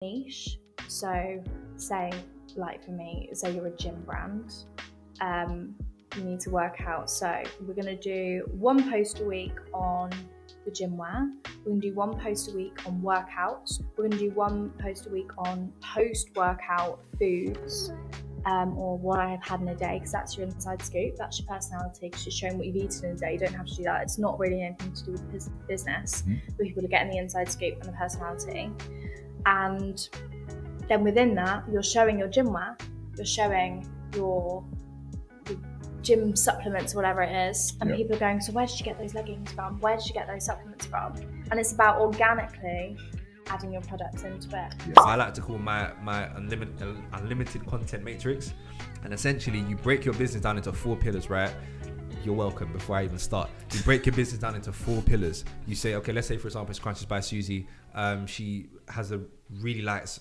niche. So say, like for me, say you're a gym brand, you need to work out. So we're going to do one post a week on the gym wear. We're going to do one post a week on workouts. We're going to do one post a week on post-workout foods, or what I have had in a day, because that's your inside scoop. That's your personality, because you're showing what you've eaten in a day. You don't have to do that. It's not really anything to do with business. But people are getting the inside scoop and the personality. And then within that, you're showing your gym wear, you're showing your gym supplements, whatever it is, and people are going, so where did you get those leggings from? Where did you get those supplements from? And it's about organically adding your products into it. I like to call my unlimited content matrix, and essentially you break your business down into 4 pillars, right? You're welcome. Before I even start, you break your business down into 4 pillars. You say, okay, let's say for example it's Crunches by Susie. She has really likes,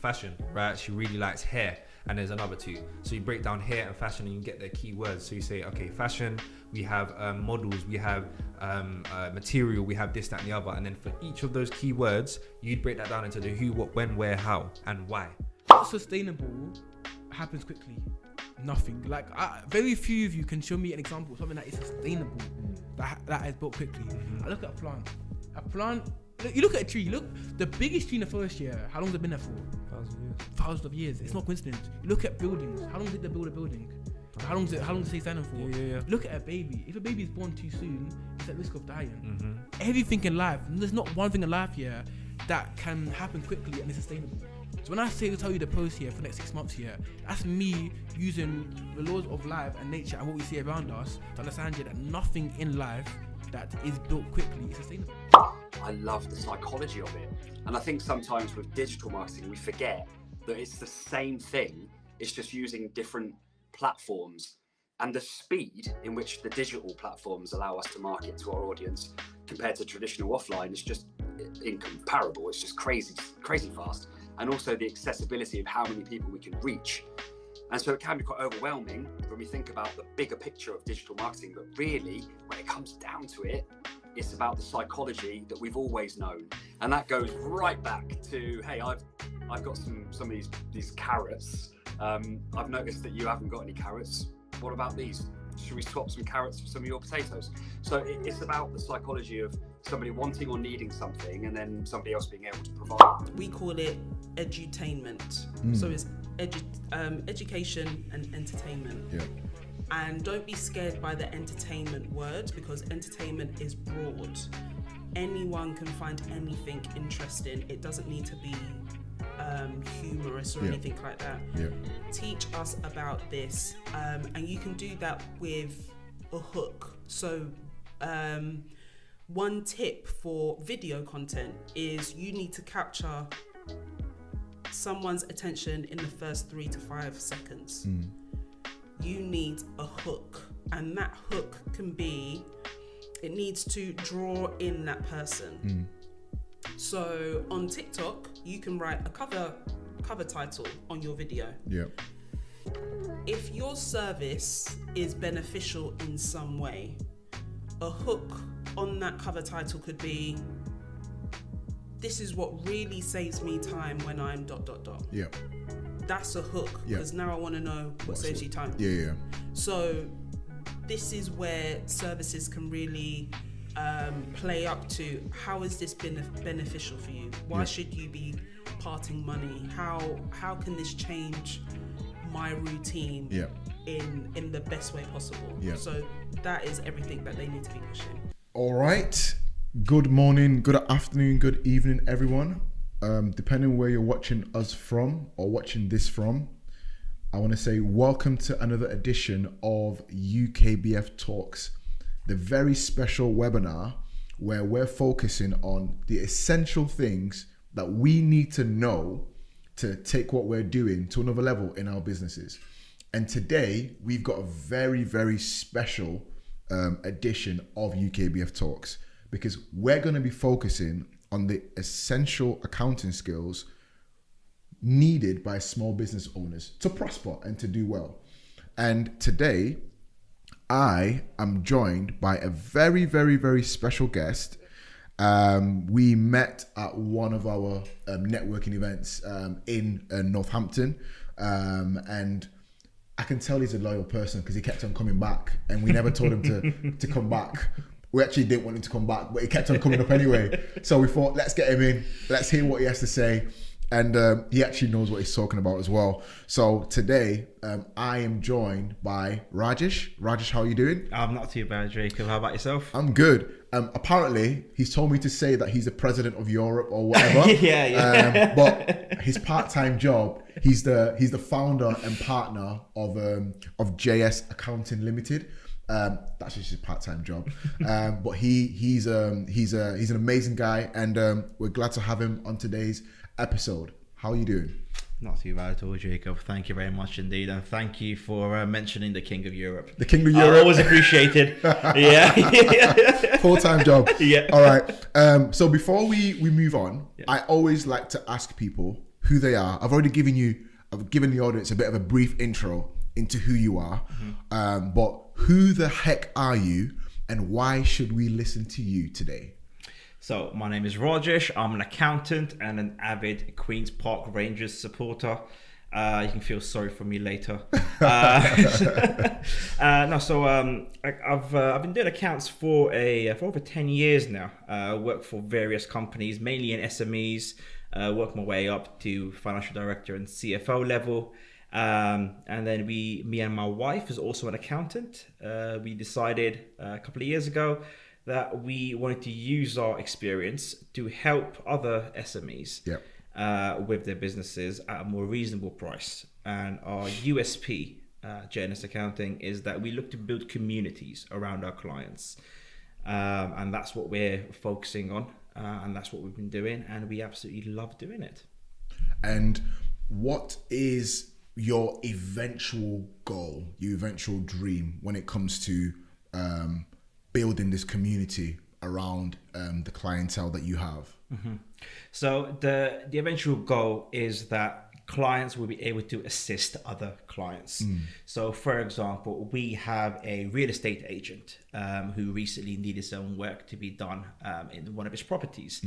fashion, right? She really likes hair, and there's another 2. So you break down hair and fashion, and you can get their keywords. So you say, okay, fashion, we have models, we have material, we have this, that, and the other. And then for each of those keywords, you'd break that down into the who, what, when, where, how, and why. Sustainable happens quickly. Nothing. Like very few of you can show me an example of something that is sustainable, that is built quickly. I look at a plant. You look at a tree. Look, the biggest tree in the forest here. How long has it been there for? Thousands of years. It's not coincidence. You look at buildings. How long did they build a building? How long does it stay standing for? Look at a baby. If a baby is born too soon, it's at risk of dying. Everything in life. There's not one thing in life here that can happen quickly and is sustainable. So when I tell you the post here for the next 6 months here, that's me using the laws of life and nature and what we see around us to understand that nothing in life that is built quickly is sustainable. I love the psychology of it. And I think sometimes with digital marketing, we forget that it's the same thing. It's just using different platforms, and the speed in which the digital platforms allow us to market to our audience compared to traditional offline is just incomparable. It's just crazy fast. And also the accessibility of how many people we can reach. And so it can be quite overwhelming when we think about the bigger picture of digital marketing, but really when it comes down to it, it's about the psychology that we've always known. And that goes right back to, hey, I've got some of these carrots. I've noticed that you haven't got any carrots. What about these? Should we swap some carrots for some of your potatoes? So it's about the psychology of somebody wanting or needing something and then somebody else being able to provide. We call it edutainment. So it's education and entertainment. And don't be scared by the entertainment word, because entertainment is broad. Anyone can find anything interesting. It doesn't need to be humorous or anything like that. Teach us about this, and you can do that with a hook. So one tip for video content is you need to capture someone's attention in the first 3 to 5 seconds. You need a hook, and that hook it needs to draw in that person. So on TikTok, you can write a cover title on your video. If your service is beneficial in some way, a hook on that cover title could be, this is what really saves me time when I'm ... That's a hook, because now I want to know what saves you time. So this is where services can really play up to, how is this beneficial for you? Why should you be parting money? How can this change my routine in the best way possible? So that is everything that they need to be pushing. All right. Good morning, good afternoon, good evening, everyone. Depending where you're watching us from or watching this from, I want to say welcome to another edition of UKBF Talks, the very special webinar where we're focusing on the essential things that we need to know to take what we're doing to another level in our businesses. And today we've got a very, very special edition of UKBF Talks, because we're going to be focusing on the essential accounting skills needed by small business owners to prosper and to do well. And today, I am joined by a very, very, very special guest. We met at one of our networking events in Northampton, and I can tell he's a loyal person because he kept on coming back, and we never told him to come back. We actually didn't want him to come back, but he kept on coming up anyway. So we thought, let's get him in. Let's hear what he has to say. And he actually knows what he's talking about as well. So today, I am joined by Rajesh. Rajesh, how are you doing? I'm not too bad, Jacob. How about yourself? I'm good. Apparently, he's told me to say that he's the president of Europe or whatever. Yeah. But his part-time job, he's the founder and partner of J&S Accounting Limited. That's just his part-time job, but he's an amazing guy, and we're glad to have him on today's episode. How are you doing? Not too bad at all, Jacob. Thank you very much indeed, and thank you for mentioning the King of Europe. The King of Europe, always appreciated. Yeah. Full-time job. Yeah. All right. So before we move on, I always like to ask people who they are. I've given the audience a bit of a brief intro into who you are, but who the heck are you, and why should we listen to you today? So my name is Rajesh. I'm an accountant and an avid Queen's Park Rangers supporter. You can feel sorry for me later. I've been doing accounts for over 10 years now. Worked for various companies, mainly in SMEs. Worked my way up to financial director and CFO level. And then me and my wife is also an accountant. We decided a couple of years ago that we wanted to use our experience to help other SMEs with their businesses at a more reasonable price. And our USP, J&S Accounting, is that we look to build communities around our clients. And that's what we're focusing on. And that's what we've been doing. And we absolutely love doing it. And what is your eventual goal, your eventual dream when it comes to building this community around the clientele that you have? Mm-hmm. So the eventual goal is that clients will be able to assist other clients. So for example, we have a real estate agent who recently needed some work to be done in one of his properties.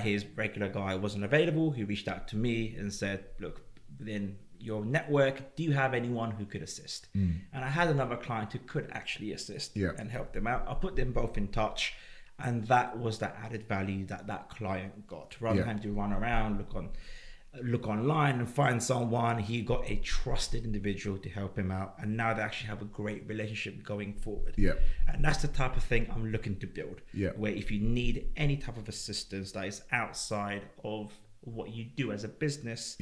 His regular guy wasn't available. He reached out to me and said, look, within your network, do you have anyone who could assist? And I had another client who could actually assist and help them out. I put them both in touch, and that was the added value that client got. Rather than having to run around, look online and find someone, he got a trusted individual to help him out, and now they actually have a great relationship going forward. And that's the type of thing I'm looking to build, where if you need any type of assistance that is outside of what you do as a business,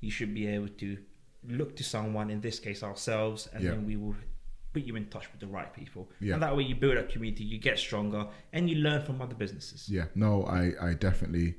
you should be able to look to someone, in this case ourselves, and then we will put you in touch with the right people. And that way you build a community, you get stronger, and you learn from other businesses. No, I definitely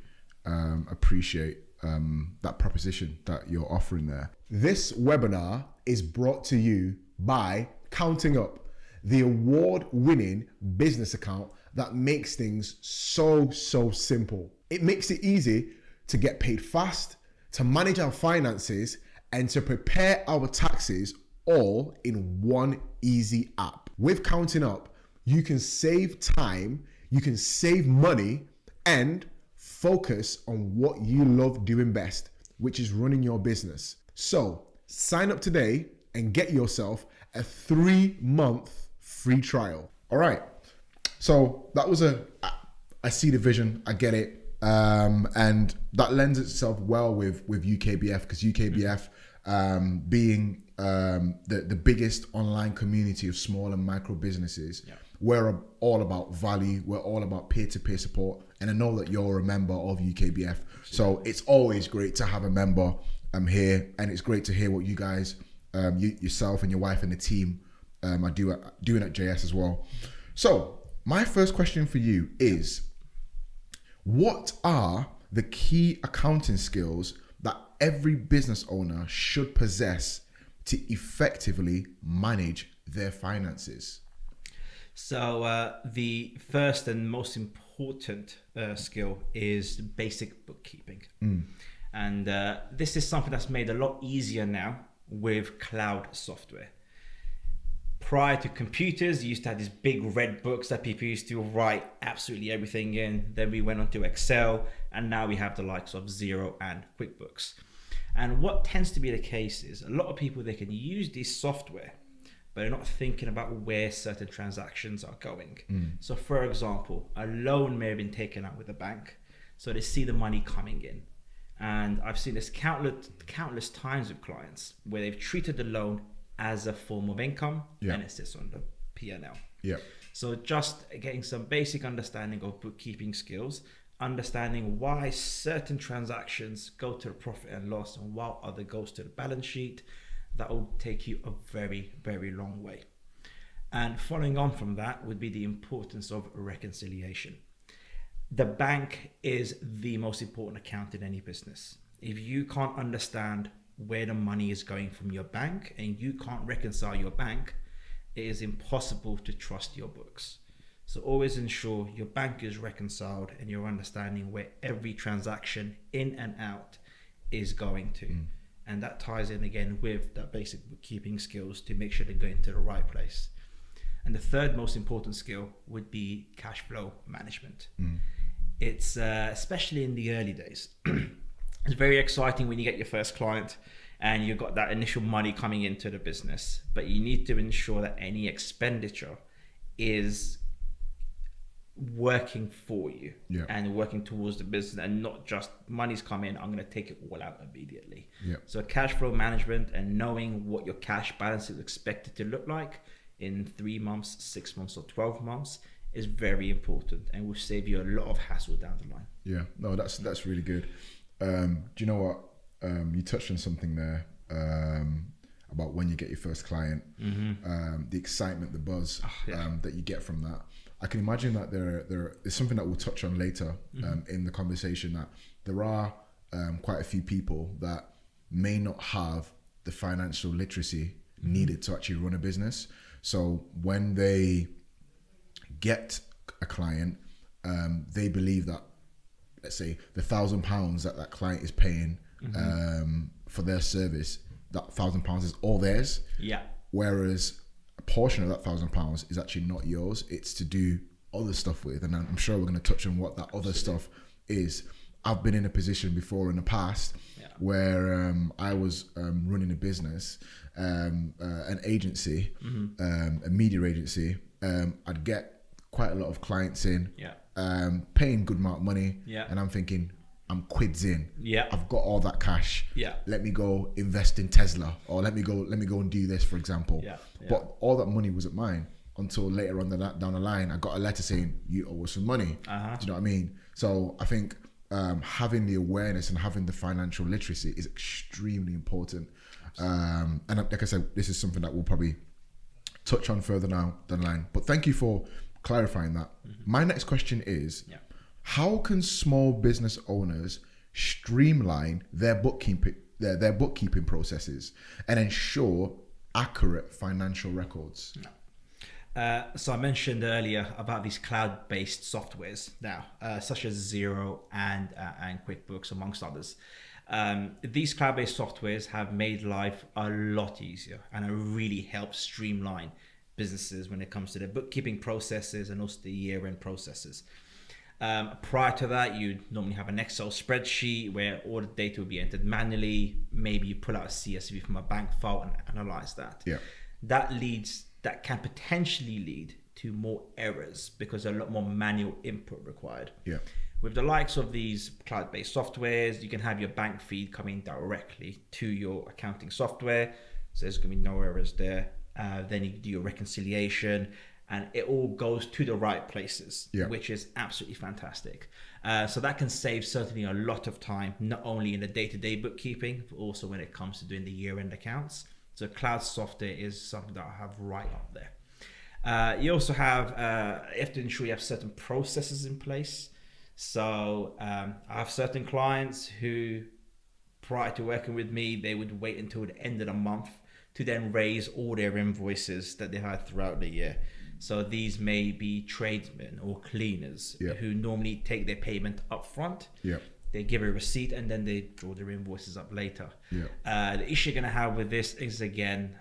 appreciate that proposition that you're offering there. This webinar is brought to you by Countingup, the award-winning business account that makes things so simple. It makes it easy to get paid fast, to manage our finances, and to prepare our taxes, all in one easy app. With Countingup, you can save time, you can save money, and focus on what you love doing best, which is running your business. So sign up today and get yourself a 3-month free trial. All right. So that was I see the vision, I get it. And that lends itself well with UKBF, because UKBF being the biggest online community of small and micro businesses, we're all about value, we're all about peer-to-peer support, and I know that you're a member of UKBF, so it's always great to have a member here, and it's great to hear what you guys, yourself and your wife and the team are doing at JS as well. So my first question for you is, what are the key accounting skills that every business owner should possess to effectively manage their finances? So the first and most important skill is basic bookkeeping. And this is something that's made a lot easier now with cloud software. Prior to computers, you used to have these big red books that people used to write absolutely everything in. Then we went on to Excel, and now we have the likes of Xero and QuickBooks. And what tends to be the case is a lot of people, they can use this software, but they're not thinking about where certain transactions are going. So for example, a loan may have been taken out with a bank, so they see the money coming in. And I've seen this countless times with clients where they've treated the loan as a form of income, and it sits on the P&L. Yeah. So just getting some basic understanding of bookkeeping skills, understanding why certain transactions go to the profit and loss and while other goes to the balance sheet, that will take you a very, very long way. And following on from that would be the importance of reconciliation. The bank is the most important account in any business. If you can't understand where the money is going from your bank and you can't reconcile your bank, it is impossible to trust your books. So always ensure your bank is reconciled and you're understanding where every transaction in and out is going to. And that ties in again with that basic bookkeeping skills to make sure they're going to the right place. And the third most important skill would be cash flow management. It's especially in the early days. It's very exciting when you get your first client and you've got that initial money coming into the business, but you need to ensure that any expenditure is working for you and working towards the business, and not just money's come in, I'm going to take it all out immediately. So cash flow management and knowing what your cash balance is expected to look like in 3 months, 6 months or 12 months is very important and will save you a lot of hassle down the line. Yeah, no, that's really good. Do you know what? You touched on something there about when you get your first client, the excitement, the buzz that you get from that. I can imagine that there is something that we'll touch on later in the conversation, that there are quite a few people that may not have the financial literacy needed to actually run a business. So when they get a client, they believe that, let's say, the £1,000 that client is paying for their service, that £1,000 is all theirs. Whereas a portion of that £1,000 is actually not yours. It's to do other stuff with, and I'm sure we're going to touch on what that other stuff is. I've been in a position before in the past where I was running a business, an agency, a media agency. I'd get quite a lot of clients in, paying good amount of money, and I'm thinking, I'm quids in. I've got all that cash. Let me go invest in Tesla, or let me go and do this, for example. But all that money wasn't mine until later on down the line, I got a letter saying you owe us some money. Do you know what I mean? So I think having the awareness and having the financial literacy is extremely important. And like I said, this is something that we'll probably touch on further down the line. But thank you for clarifying that. My next question is, how can small business owners streamline their bookkeeping processes and ensure accurate financial records? So I mentioned earlier about these cloud-based softwares now, such as Xero and QuickBooks, amongst others. These cloud-based softwares have made life a lot easier and have really helped streamline businesses when it comes to their bookkeeping processes and also the year-end processes. Prior to that, you'd normally have an Excel spreadsheet where all the data would be entered manually. Maybe you pull out a CSV from a bank file and analyze that. That can potentially lead to more errors because there's a lot more manual input required. With the likes of these cloud-based softwares, you can have your bank feed coming directly to your accounting software. So there's going to be no errors there. Then you do your reconciliation and it all goes to the right places, which is absolutely fantastic. So that can save certainly a lot of time, not only in the day-to-day bookkeeping, but also when it comes to doing the year-end accounts. So cloud software is something that I have right up there. You also have, you have to ensure you have certain processes in place. So I have certain clients who, prior to working with me, they would wait until the end of the month to then raise all their invoices that they had throughout the year. So these may be tradesmen or cleaners who normally take their payment up front. They give a receipt and then they draw their invoices up later. The issue you're going to have with this is, again,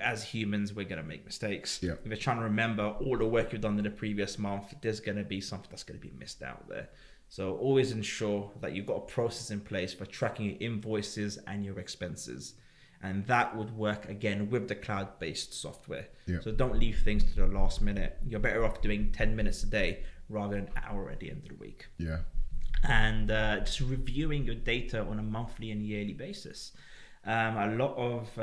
as humans, we're going to make mistakes. Yeah. If you're trying to remember all the work you've done in the previous month, there's going to be something that's going to be missed out there. So always ensure that you've got a process in place for tracking your invoices and your expenses. And that would work again with the cloud-based software. Yeah. So don't leave things to the last minute. You're better off doing 10 minutes a day rather than an hour at the end of the week. Yeah. And just reviewing your data on a monthly and yearly basis. A lot of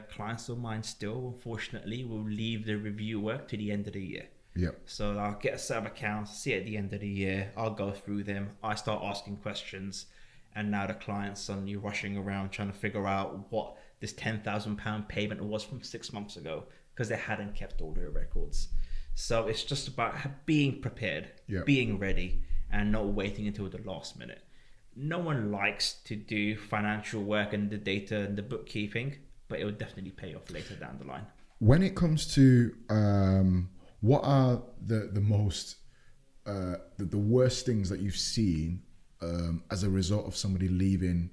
clients of mine still, unfortunately, will leave the review work to the end of the year. Yeah. So I'll get a set of accounts, see at the end of the year, I'll go through them, I start asking questions, and now the client's suddenly rushing around trying to figure out what this £10,000 payment was from 6 months ago because they hadn't kept all their records. So it's just about being prepared, being ready, and not waiting until the last minute. No one likes to do financial work and the data and the bookkeeping, but it will definitely pay off later down the line. When it comes to what are the most the worst things that you've seen as a result of somebody leaving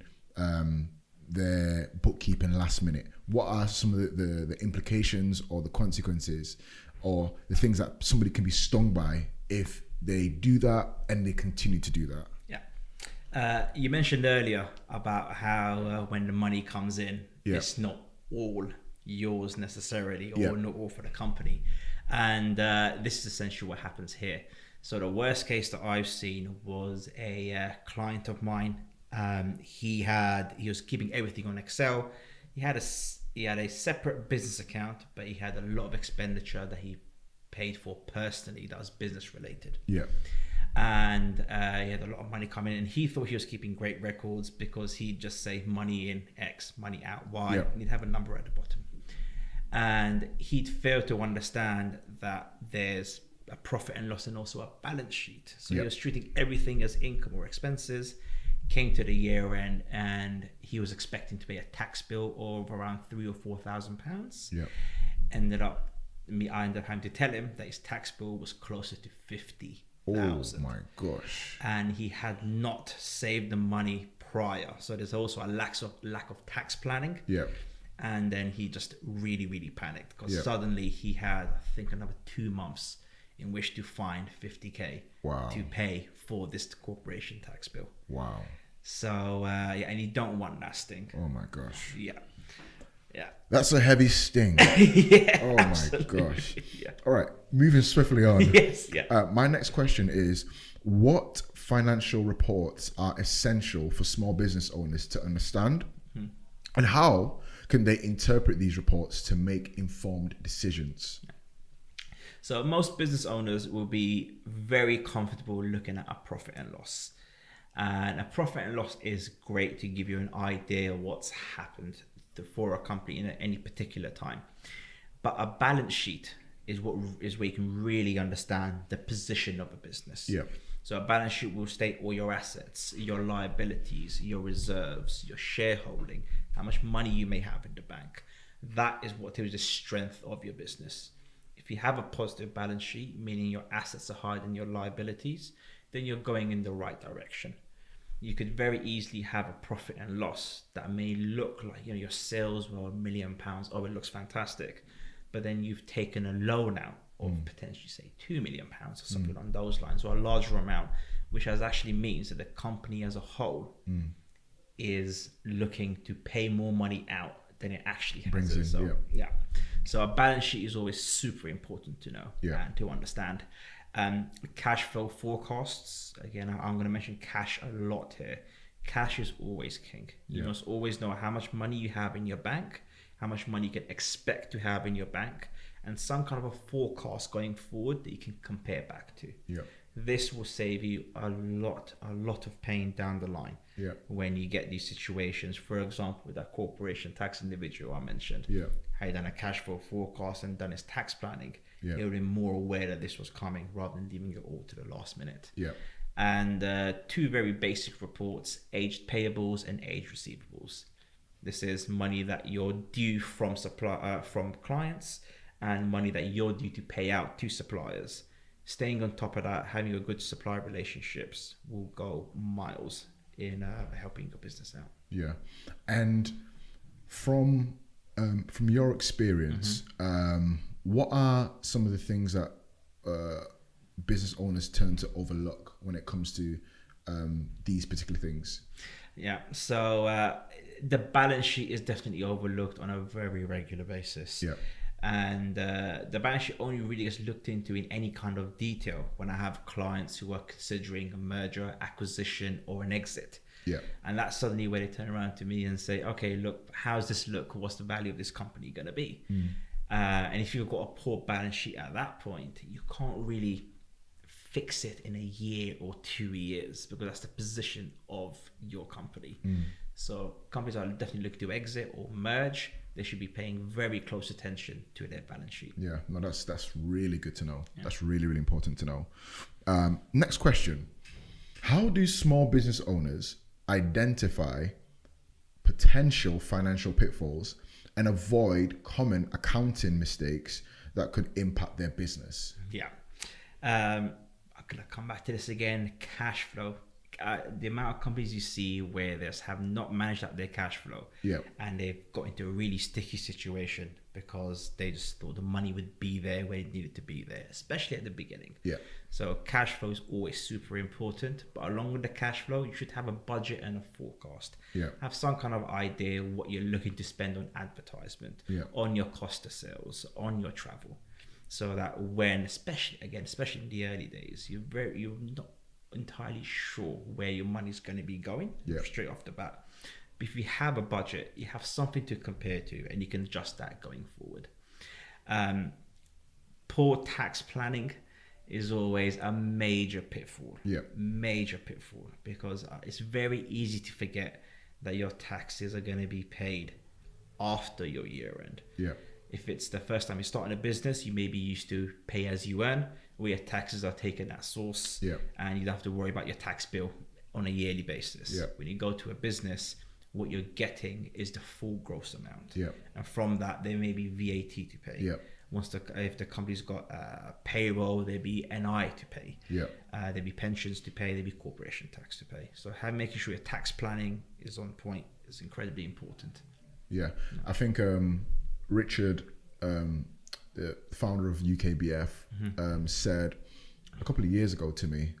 their bookkeeping last minute? What are some of the implications or the consequences or the things that somebody can be stung by if they do that and they continue to do that? Yeah. You mentioned earlier about how when the money comes in, Yeah. it's not all yours necessarily, or Yeah. not all for the company. And this is essentially what happens here. So the worst case that I've seen was a client of mine. He was keeping everything on Excel. He had a separate business account, but he had a lot of expenditure that he paid for personally that was business related. Yeah. And he had a lot of money coming in. He thought he was keeping great records because he'd just say money in X, money out Y, Yeah. and he'd have a number at the bottom. And he'd failed to understand that there's a profit and loss and also a balance sheet. So Yeah. he was treating everything as income or expenses. Came to the year end and he was expecting to pay a tax bill of around £3,000 or £4,000. Yeah. I ended up having to tell him that his tax bill was closer to 50,000. Oh my gosh. And he had not saved the money prior. So there's also a lack of tax planning. Yeah. And then he just really, really panicked because Yeah. suddenly he had, I think, another 2 months in which to find 50k Wow. to pay for this corporation tax bill. Wow. So and you don't want that sting. Oh my gosh. Yeah. That's a heavy sting. Yeah. Oh my absolutely. gosh. Yeah. All right, moving swiftly on. Yes. Yeah. My next question is, what financial reports are essential for small business owners to understand? And how can they interpret these reports to make informed decisions? So most business owners will be very comfortable looking at a profit and loss. And a profit and loss is great to give you an idea of what's happened for a company in any particular time. But a balance sheet is where you can really understand the position of a business. Yeah. So a balance sheet will state all your assets, your liabilities, your reserves, your shareholding, how much money you may have in the bank. That is what tells the strength of your business. If you have a positive balance sheet, meaning your assets are higher than your liabilities, then you're going in the right direction. You could very easily have a profit and loss that may look like, your sales were £1 million. Oh, it looks fantastic. But then you've taken a loan out of potentially say £2 million or something along those lines, or a larger amount, which actually means that the company as a whole is looking to pay more money out than it actually has. Brings in, So, yeah. So a balance sheet is always super important to know and to understand. Cash flow forecasts, again, I'm going to mention cash a lot here. Cash is always king. You must always know how much money you have in your bank, how much money you can expect to have in your bank, and some kind of a forecast going forward that you can compare back to. Yeah. This will save you a lot of pain down the line when you get these situations. For example, with that corporation tax individual I mentioned, had done a cash flow forecast and done his tax planning, he would have been more aware that this was coming rather than leaving it all to the last minute. And two very basic reports: aged payables and aged receivables. This is money that you're due from from clients and money that you're due to pay out to suppliers. Staying on top of that, having a good supplier relationships will go miles in helping your business out. Yeah. And from From your experience, what are some of the things that business owners tend to overlook when it comes to these particular things? Yeah, so the balance sheet is definitely overlooked on a very regular basis. Yeah. And the balance sheet only really gets looked into in any kind of detail when I have clients who are considering a merger, acquisition, or an exit. Yeah. And that's suddenly where they turn around to me and say, okay, look, how's this look? What's the value of this company going to be? And if you've got a poor balance sheet at that point, you can't really fix it in a year or 2 years, because that's the position of your company. So companies are definitely looking to exit or merge. They should be paying very close attention to their balance sheet. Yeah, no, that's really good to know. Yeah. That's really, really important to know. Next question. How do small business owners identify potential financial pitfalls and avoid common accounting mistakes that could impact their business? Yeah. I'm going to come back to this again. Cash flow. The amount of companies you see where they have not managed up their cash flow, and they've got into a really sticky situation because they just thought the money would be there where it needed to be there, especially at the beginning. Yeah. So cash flow is always super important, but along with the cash flow, you should have a budget and a forecast. Yeah. Have some kind of idea what you're looking to spend on advertisement, on your cost of sales, on your travel, so that when, especially in the early days, you're not entirely sure where your money's going to be going straight off the bat. But if you have a budget, you have something to compare to, and you can adjust that going forward. Poor tax planning is always a major pitfall. Major pitfall, because it's very easy to forget that your taxes are going to be paid after your year end. If it's the first time you're starting a business, you may be used to pay as you earn, where your taxes are taken at source, and you don't have to worry about your tax bill on a yearly basis. When you go to a business, what you're getting is the full gross amount, and from that there may be VAT to pay. If the company's got payroll, there'd be NI to pay. There'd be pensions to pay. There'd be corporation tax to pay. So making sure your tax planning is on point is incredibly important. I think Richard, the founder of UKBF, said a couple of years ago to me,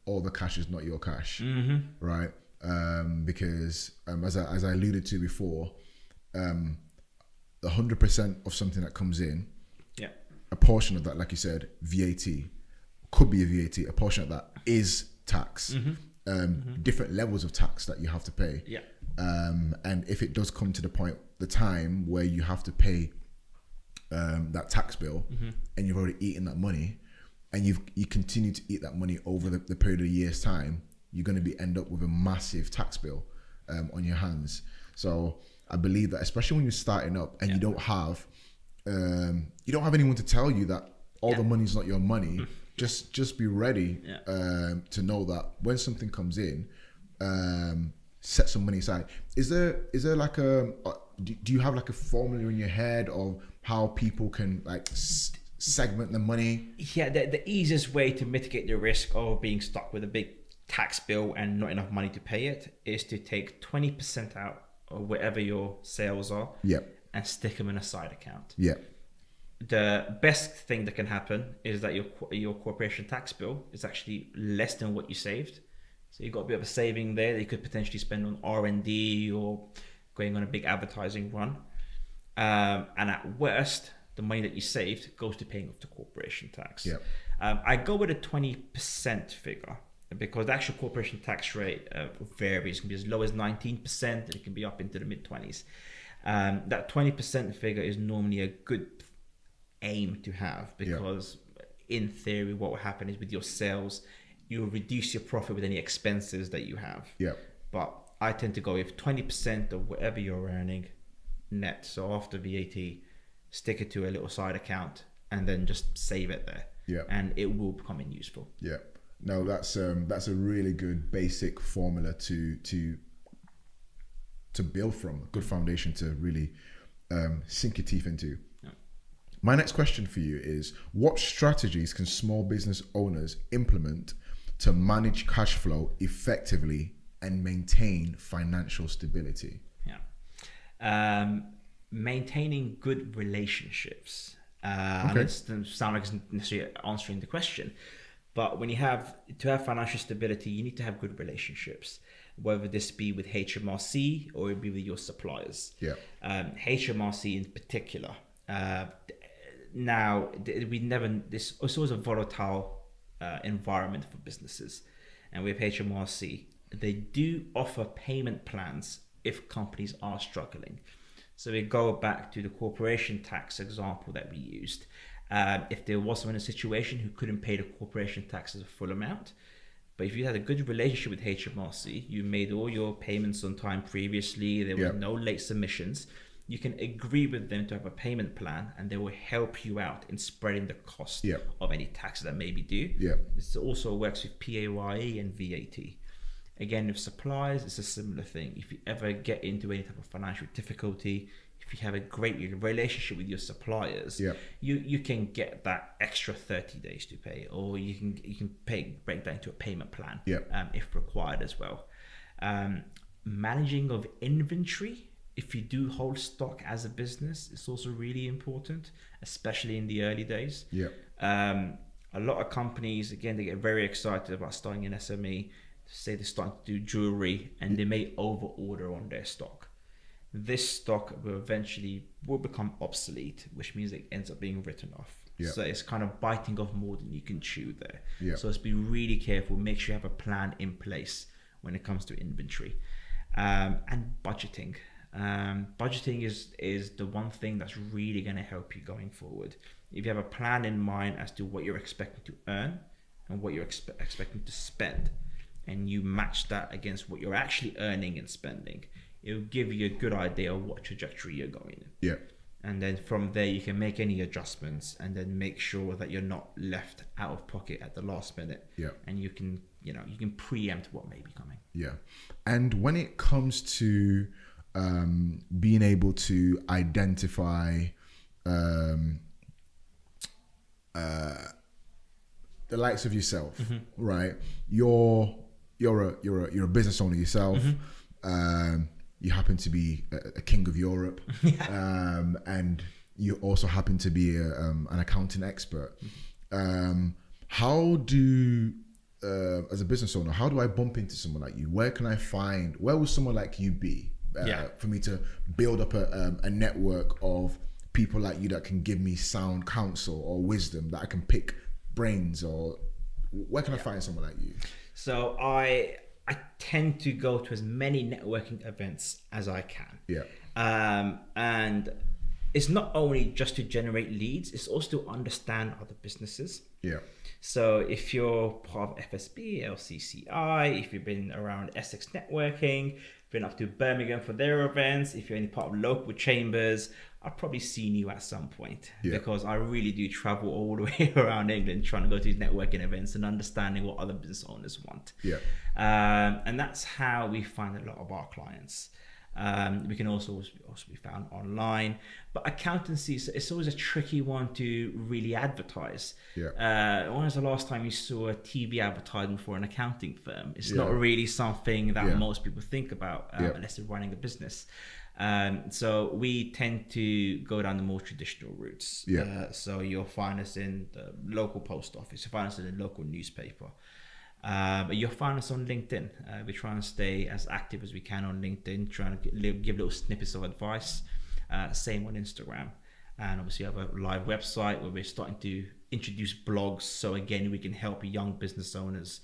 all the cash is not your cash, right? Because as I alluded to before, the 100% of something that comes in, a portion of that, like you said, VAT, could be a VAT, a portion of that is tax, different levels of tax that you have to pay. And if it does come to the time where you have to pay that tax bill, and you've already eaten that money, and you continue to eat that money over the period of a year's time, you're going to end up with a massive tax bill on your hands. So I believe that, especially when you're starting up and you don't have anyone to tell you that all the money's not your money, just be ready to know that when something comes in, set some money aside. Is there like do you have like a formula in your head of how people can like segment the money? The easiest way to mitigate the risk of being stuck with a big tax bill and not enough money to pay it is to take 20% out of wherever your sales are, and stick them in a side account. The best thing that can happen is that your corporation tax bill is actually less than what you saved. So you've got a bit of a saving there that you could potentially spend on R&D or going on a big advertising run. And at worst, the money that you saved goes to paying off the corporation tax. I go with a 20% figure because the actual corporation tax rate varies. It can be as low as 19%, and it can be up into the mid-20s. That 20% figure is normally a good aim to have, because in theory, what will happen is with your sales, you'll reduce your profit with any expenses that you have. But I tend to go with 20% of whatever you're earning net. So after VAT, stick it to a little side account and then just save it there. And it will become useful. No, that's a really good basic formula to build from, a good foundation to really sink your teeth into. My next question for you is, what strategies can small business owners implement to manage cash flow effectively and maintain financial stability? maintaining good relationships. And it doesn't sound like it's necessarily answering the question, but when you have financial stability, you need to have good relationships, whether this be with HMRC or it be with your suppliers. HMRC in particular. Now, this is always a volatile environment for businesses, and with HMRC, they do offer payment plans if companies are struggling. So we go back to the corporation tax example that we used. If there was someone in a situation who couldn't pay the corporation tax as a full amount, but if you had a good relationship with HMRC, you made all your payments on time previously, there were no late submissions, you can agree with them to have a payment plan, and they will help you out in spreading the cost of any taxes that may be due. This also works with PAYE and VAT. Again, with suppliers, it's a similar thing. If you ever get into any type of financial difficulty, if you have a great relationship with your suppliers, you can get that extra 30 days to pay, or you can break that into a payment plan if required as well. Managing of inventory, if you do hold stock as a business, it's also really important, especially in the early days. A lot of companies, again, they get very excited about starting an SME. Say they're starting to do jewelry, and they may over order on their stock. This stock will eventually become obsolete, which means it ends up being written off. So it's kind of biting off more than you can chew there. So let's be really careful. Make sure you have a plan in place when it comes to inventory. And budgeting. Budgeting is the one thing that's really going to help you going forward. If you have a plan in mind as to what you're expecting to earn and what you're expecting to spend, and you match that against what you're actually earning and spending, it'll give you a good idea of what trajectory you're going in. And then from there, you can make any adjustments and then make sure that you're not left out of pocket at the last minute. And you can preempt what may be coming. And when it comes to being able to identify the likes of yourself, right? You're a business owner yourself. You happen to be a king of Europe, and you also happen to be an accounting expert. How do, as a business owner, how do I bump into someone like you? Where will someone like you be for me to build up a network of people like you that can give me sound counsel or wisdom, that I can pick brains, or where can I find someone like you? So I tend to go to as many networking events as I can. And it's not only just to generate leads, it's also to understand other businesses. So if you're part of FSB, LCCI, if you've been around Essex Networking, been up to Birmingham for their events, if you're any part of local chambers, I've probably seen you at some point, because I really do travel all the way around England trying to go to these networking events and understanding what other business owners want. And that's how we find a lot of our clients. We can also be found online, but accountancy, it's always a tricky one to really advertise. When was the last time you saw a TV advertisement for an accounting firm? It's not really something that most people think about unless they're running a business. So we tend to go down the more traditional routes. So you'll find us in the local post office, you'll find us in the local newspaper. But you'll find us on LinkedIn. We try and stay as active as we can on LinkedIn, trying to give little snippets of advice. Same on Instagram. And obviously, we have a live website where we're starting to introduce blogs. So again, we can help young business owners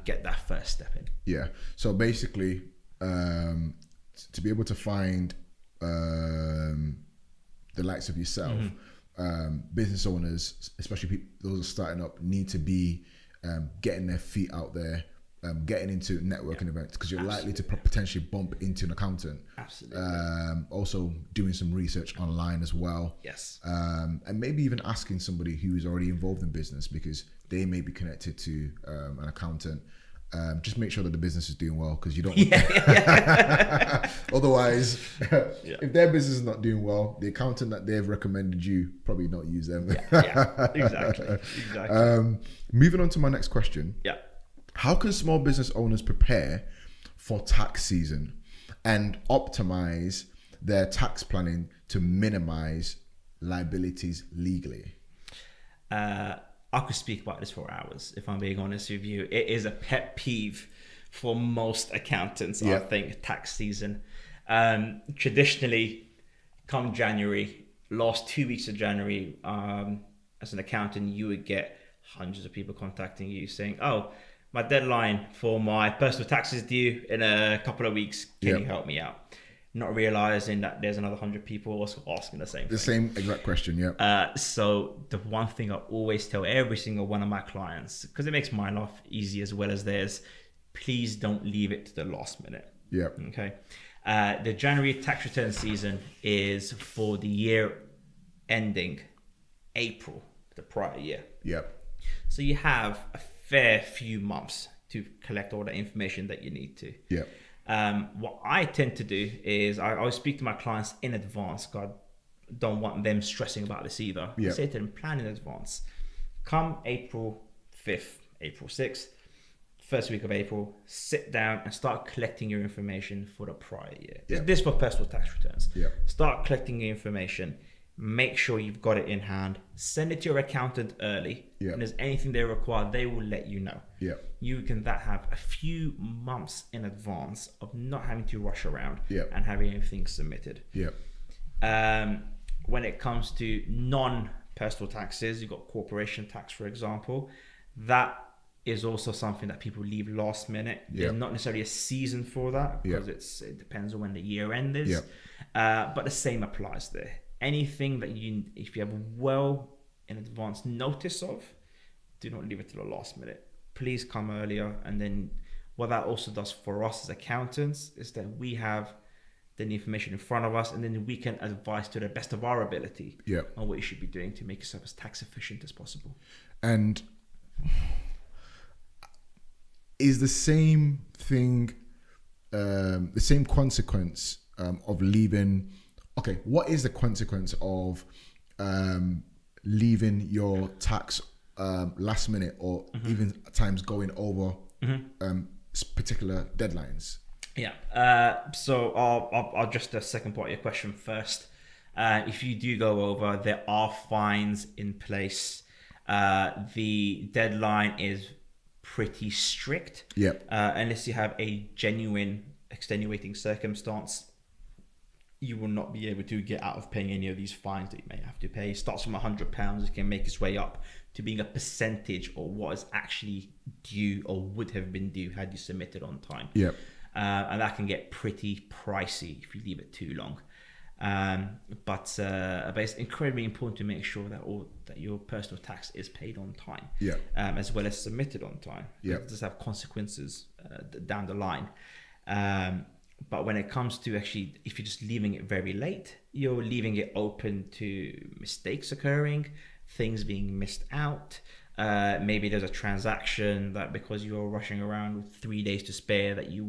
get that first step in. So basically, to be able to find the likes of yourself, business owners, especially those who are starting up, need to be getting their feet out there, getting into networking events, because you're likely to potentially bump into an accountant. Also doing some research online as well. And maybe even asking somebody who is already involved in business, because they may be connected to an accountant. Just make sure that the business is doing well, because you don't otherwise if their business is not doing well, the accountant that they've recommended you probably not use them. Exactly. Moving on to my next question. How can small business owners prepare for tax season and optimize their tax planning to minimize liabilities legally? I could speak about this for hours, if I'm being honest with you. It is a pet peeve for most accountants, I think, tax season. Traditionally, come January, last 2 weeks of January, as an accountant, you would get hundreds of people contacting you saying, oh, my deadline for my personal tax is due in a couple of weeks. Can you help me out? Not realizing that there's another 100 people also asking the same thing. The same exact question, So the one thing I always tell every single one of my clients, because it makes my life easy as well as theirs, please don't leave it to the last minute. Okay. The January tax return season is for the year ending April, the prior year. So you have a fair few months to collect all the information that you need to. What I tend to do is I always speak to my clients in advance. God, don't want them stressing about this either. I say to them, plan in advance. Come April 5th, April 6th, first week of April, sit down and start collecting your information for the prior year. This for personal tax returns. Start collecting your information. Make sure you've got it in hand. Send it to your accountant early. If there's anything they require, they will let you know. You can have a few months in advance of not having to rush around and having everything submitted. When it comes to non-personal taxes, you've got corporation tax, for example. That is also something that people leave last minute. There's not necessarily a season for that because it depends on when the year end is. But the same applies there. Anything that if you have well in advance notice of, do not leave it to the last minute. Please come earlier. And then what that also does for us as accountants is that we have the information in front of us, and then we can advise to the best of our ability on what you should be doing to make yourself as tax efficient as possible. And is the same thing, the same consequence of leaving? Okay, what is the consequence of leaving your tax last minute or even at times going over particular deadlines? So I'll just the second part of your question first. If you do go over, there are fines in place. The deadline is pretty strict. Unless you have a genuine extenuating circumstance, you will not be able to get out of paying any of these fines that you may have to pay. It starts from £100. It can make its way up to being a percentage of what is actually due or would have been due had you submitted on time. And that can get pretty pricey if you leave it too long. But it's incredibly important to make sure that your personal tax is paid on time, as well as submitted on time. It does have consequences down the line. But when it comes to actually, if you're just leaving it very late, you're leaving it open to mistakes occurring, things being missed out. Maybe there's a transaction that because you're rushing around with 3 days to spare that you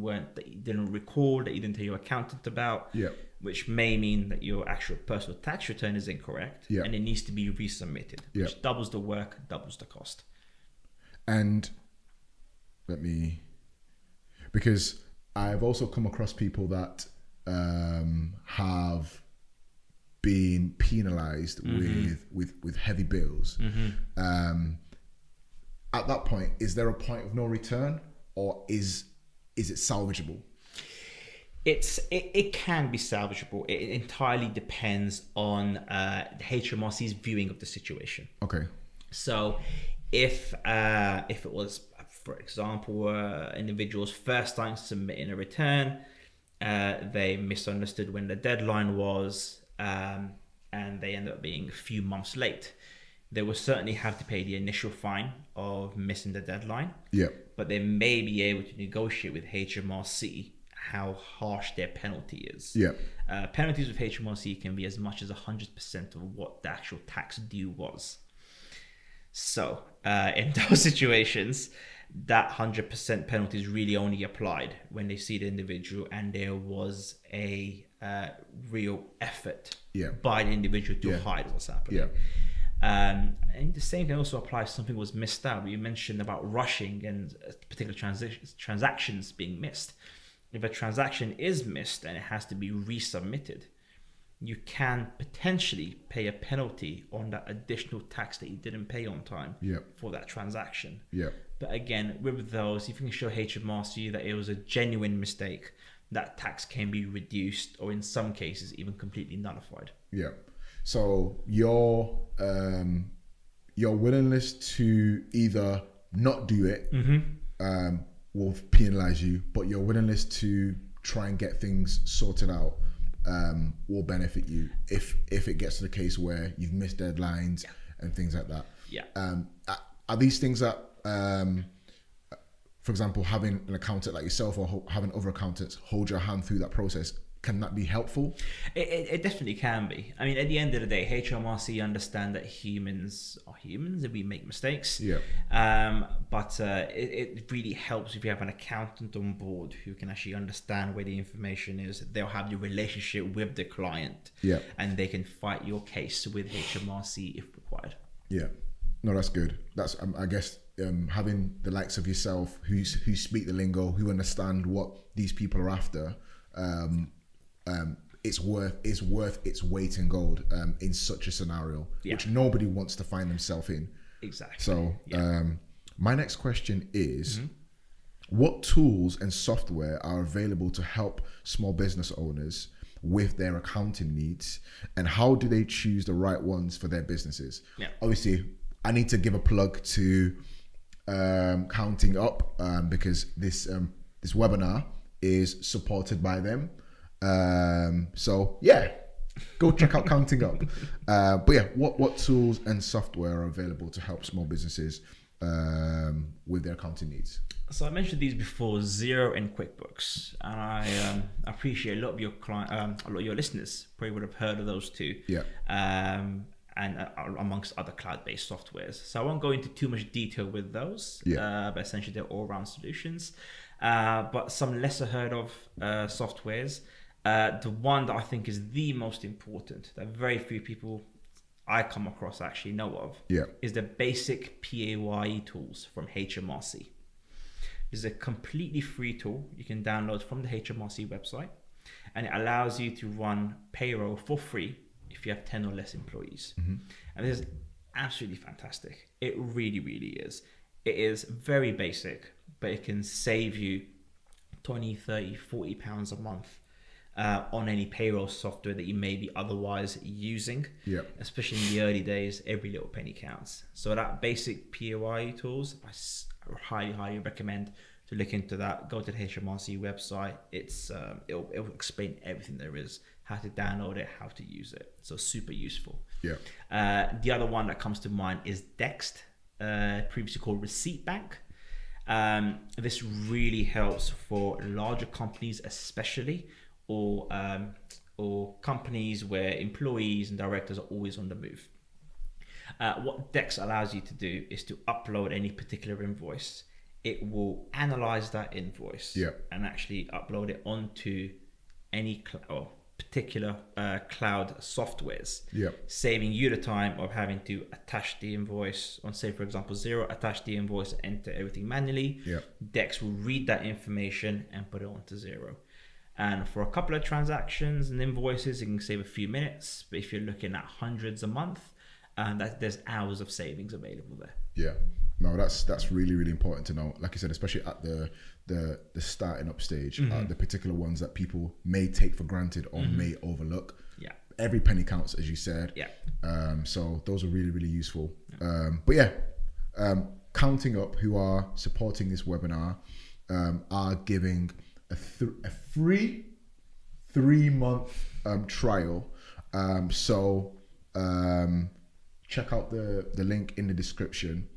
didn't record, that you didn't tell your accountant about, which may mean that your actual personal tax return is incorrect and it needs to be resubmitted, which doubles the work, doubles the cost. And because I've also come across people that have been penalized with heavy bills. At that point, is there a point of no return, or is it salvageable? It can be salvageable. It entirely depends on the HMRC's viewing of the situation. Okay. So if it was, for example, individual's first time submitting a return, they misunderstood when the deadline was, and they ended up being a few months late, they will certainly have to pay the initial fine of missing the deadline. But they may be able to negotiate with HMRC how harsh their penalty is. Penalties with HMRC can be as much as 100% of what the actual tax due was. So in those situations, that 100% penalty is really only applied when they see the individual and there was a real effort by the individual to hide what's happening. And the same thing also applies if something was missed out. You mentioned about rushing and particular transactions being missed. If a transaction is missed and it has to be resubmitted, you can potentially pay a penalty on that additional tax that you didn't pay on time for that transaction. But again, with those, if you can show HMRC that it was a genuine mistake, that tax can be reduced, or in some cases even completely nullified. So your willingness to either not do it will penalize you, but your willingness to try and get things sorted out will benefit you if it gets to the case where you've missed deadlines and things like that. Are these things that, for example, having an accountant like yourself or having other accountants hold your hand through that process, can that be helpful? It definitely can be. I mean, at the end of the day, HMRC understand that humans are humans and we make mistakes. But it really helps if you have an accountant on board who can actually understand where the information is. They'll have the relationship with the client, and they can fight your case with HMRC if required. No, that's good. That's I guess having the likes of yourself who speak the lingo, who understand what these people are after. It's worth its weight in gold in such a scenario, which nobody wants to find themselves in. Exactly. So my next question is, what tools and software are available to help small business owners with their accounting needs, and how do they choose the right ones for their businesses? Obviously, I need to give a plug to Countingup because this webinar is supported by them. So go check out Countingup. But what tools and software are available to help small businesses with their accounting needs? So I mentioned these before, Xero and QuickBooks, and I appreciate a lot of your listeners probably would have heard of those two. And amongst other cloud-based softwares. So I won't go into too much detail with those, but essentially they're all-round solutions. But some lesser heard of softwares. The one that I think is the most important, that very few people I come across actually know of, is the basic PAYE tools from HMRC. It's a completely free tool you can download from the HMRC website, and it allows you to run payroll for free if you have 10 or less employees. And this is absolutely fantastic. It really, really is. It is very basic, but it can save you 20, 30, 40 pounds a month on any payroll software that you may be otherwise using. Especially in the early days, every little penny counts. So that basic PAYE tools, I highly recommend to look into that. Go to the HMRC website. It'll explain everything there is, how to download it, how to use it. So super useful. The other one that comes to mind is Dext, previously called Receipt Bank. This really helps for larger companies, especially, or companies where employees and directors are always on the move. What Dext allows you to do is to upload any particular invoice. It will analyze that invoice and actually upload it onto any particular cloud softwares, saving you the time of having to attach the invoice on, say, for example, Xero, attach the invoice, enter everything manually. Dex will read that information and put it onto Xero. And for a couple of transactions and invoices, it can save a few minutes. But if you're looking at hundreds a month, there's hours of savings available there. No, that's really, really important to know. Like I said, especially at the starting up stage, the particular ones that people may take for granted or may overlook. Every penny counts, as you said. So those are really, really useful. Countingup, who are supporting this webinar, are giving a free 3-month trial. Check out the link in the description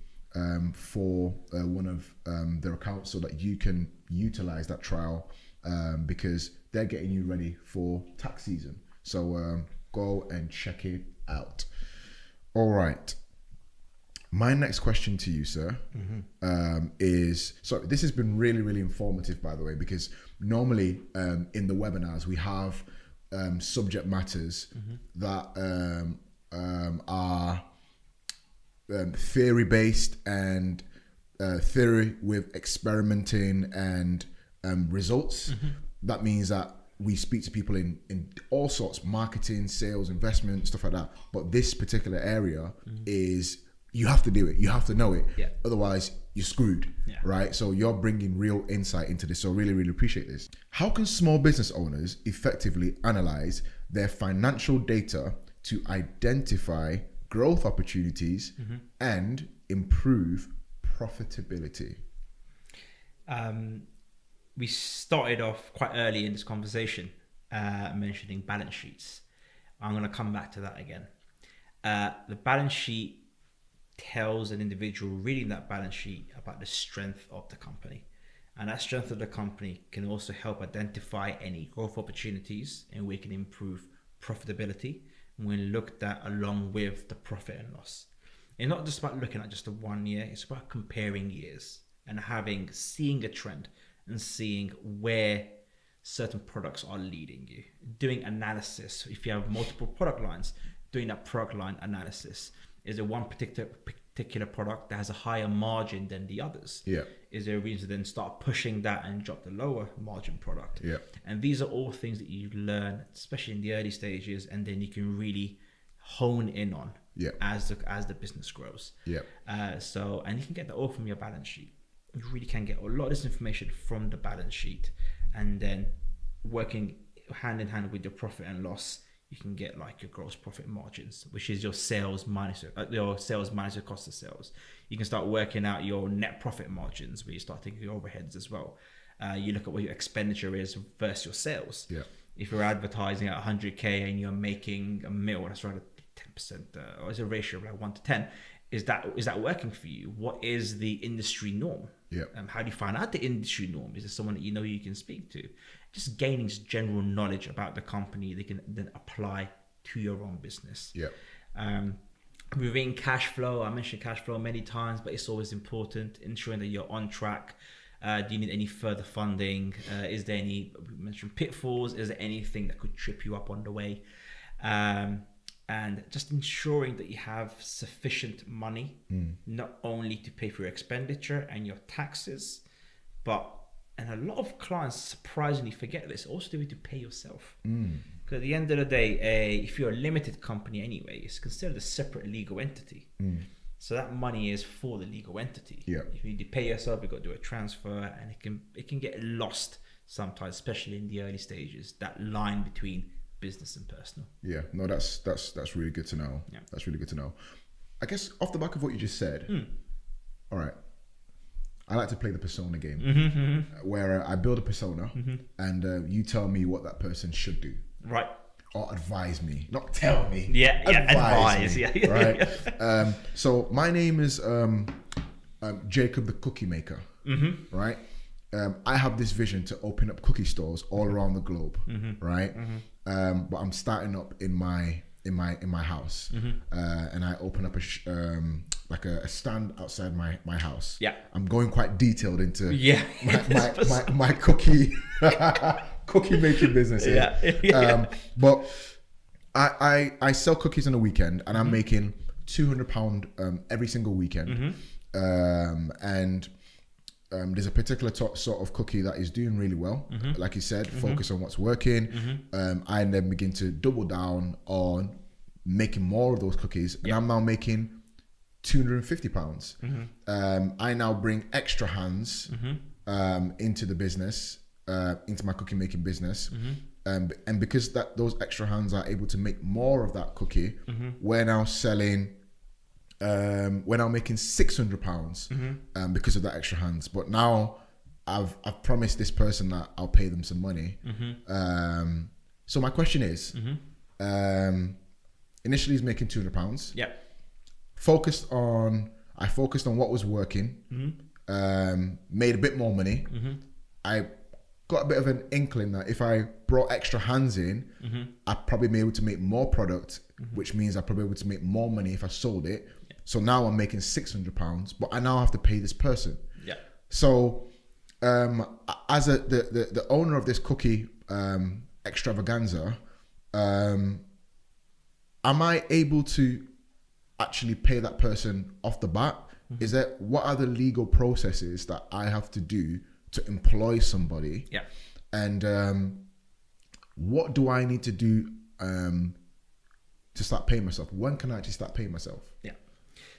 for one of their accounts so that you can utilize that trial because they're getting you ready for tax season. So go and check it out. All right. My next question to you, sir, is, so this has been really, really informative, by the way, because normally in the webinars we have subject matters that are theory-based and theory with experimenting and results. That means that we speak to people in all sorts, marketing, sales, investment, stuff like that. But this particular area is, you have to do it. You have to know it. Yeah. Otherwise, you're screwed, right? So you're bringing real insight into this. So really, really appreciate this. How can small business owners effectively analyze their financial data to identify growth opportunities and improve profitability? We started off quite early in this conversation mentioning balance sheets. I'm going to come back to that again. The balance sheet tells an individual reading that balance sheet about the strength of the company. And that strength of the company can also help identify any growth opportunities, and we can improve profitability when looked at along with the profit and loss. It's not just about looking at just the 1 year, it's about comparing years and seeing a trend and seeing where certain products are leading you. Doing analysis, if you have multiple product lines, doing that product line analysis. Is there one particular product that has a higher margin than the others? Yeah. Is there a reason to then start pushing that and drop the lower margin product? Yeah. And these are all things that you learn, especially in the early stages, and then you can really hone in on as the business grows. Yeah. And you can get that all from your balance sheet. You really can get a lot of this information from the balance sheet, and then working hand in hand with your profit and loss, you can get like your gross profit margins, which is your sales minus your cost of sales. You can start working out your net profit margins, where you start thinking your overheads as well. You look at what your expenditure is versus your sales. Yeah. If you're advertising at 100k and you're making $1 million, that's around a 10%, or is a ratio of like 1 to 10. Is that working for you? What is the industry norm? Yeah. How do you find out the industry norm? Is there someone that you can speak to? Just gaining general knowledge about the company they can then apply to your own business. Yeah. Within cash flow, I mentioned cash flow many times, but it's always important ensuring that you're on track. Do you need any further funding? Is there any, we mentioned pitfalls? Is there anything that could trip you up on the way? And just ensuring that you have sufficient money, not only to pay for your expenditure and your taxes, and a lot of clients surprisingly forget this, also to be to pay yourself. Because at the end of the day, if you're a limited company anyway, it's considered a separate legal entity. So that money is for the legal entity. Yeah. If you need to pay yourself, you've got to do a transfer, and it can get lost sometimes, especially in the early stages, that line between business and personal. Yeah, no, that's really good to know. Yeah. That's really good to know. I guess off the back of what you just said, all right, I like to play the persona game, where I build a persona and you tell me what that person should do. Right. Or advise me, not tell me. Yeah, advise. Me, Yeah. Right. So my name is Jacob the Cookie Maker. Right. I have this vision to open up cookie stores all around the globe. Right. But I'm starting up in my house, and I open up a stand outside my house. Yeah. I'm going quite detailed into my cookie cookie making business here. But I sell cookies on the weekend, and I'm making £200 every single weekend. And there's a particular sort of cookie that is doing really well. Like you said, focus on what's working. I then begin to double down on making more of those cookies, and I'm now making £250. I now bring extra hands into the business, into my cookie making business, and because those extra hands are able to make more of that cookie, we're now selling. We're now making £600 because of that extra hands. But now I've promised this person that I'll pay them some money. So my question is, initially he's making £200. Yeah. I focused on what was working, made a bit more money. I got a bit of an inkling that if I brought extra hands in, I'd probably be able to make more product, which means I'd probably be able to make more money if I sold it. So now I'm making £600, but I now have to pay this person. Yeah. So as the owner of this cookie extravaganza, am I able to actually pay that person off the bat? What are the legal processes that I have to do to employ somebody? Yeah. And what do I need to do to start paying myself? When can I actually start paying myself? Yeah.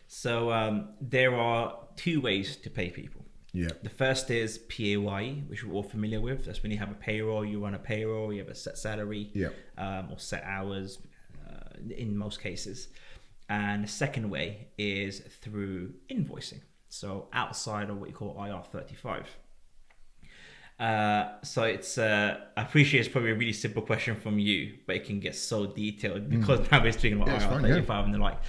So there are two ways to pay people. Yeah. The first is PAYE, which we're all familiar with. That's when you have a payroll, you run a payroll, you have a set salary, or set hours in most cases. And the second way is through invoicing. So outside of what you call IR35. So it's I appreciate it's probably a really simple question from you, but it can get so detailed because now we're speaking about IR35 and the like.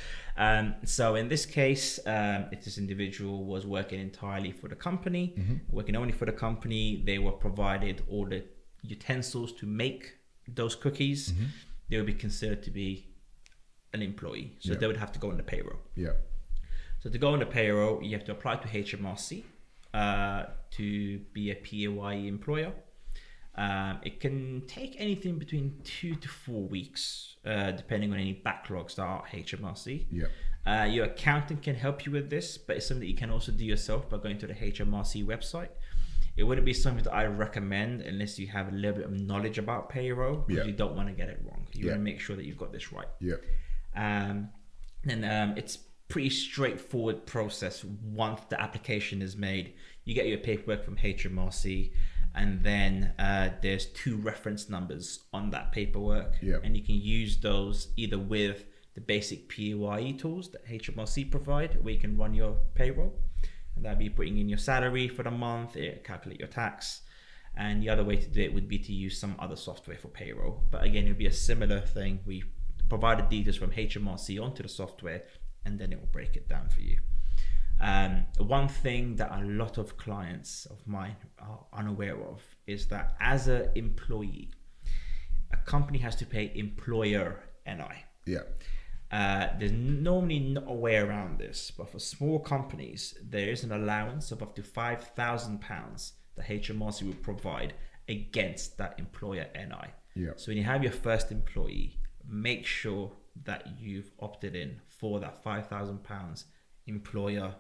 So in this case, if this individual was working entirely for the company, working only for the company, they were provided all the utensils to make those cookies, they would be considered to be an employee. So they would have to go on the payroll. Yeah. So to go on the payroll, you have to apply to HMRC to be a PAYE employer. It can take anything between 2 to 4 weeks, depending on any backlogs that are at HMRC. Yeah. Your accountant can help you with this, but it's something that you can also do yourself by going to the HMRC website. It wouldn't be something that I recommend unless you have a little bit of knowledge about payroll, because you don't want to get it wrong. You want to make sure that you've got this right. Yeah. It's pretty straightforward process. Once the application is made, you get your paperwork from HMRC, and then there's 2 reference numbers on that paperwork, and you can use those either with the basic PAYE tools that HMRC provide, where you can run your payroll, and that'd be putting in your salary for the month, calculate your tax. And the other way to do it would be to use some other software for payroll, but again, it would be a similar thing. We provide the details from HMRC onto the software, and then it will break it down for you. One thing that a lot of clients of mine are unaware of is that as an employee, a company has to pay employer NI. Yeah. There's normally not a way around this, but for small companies, there is an allowance of up to £5,000 that HMRC will provide against that employer NI. Yeah. So when you have your first employee, make sure that you've opted in for that £5,000 employer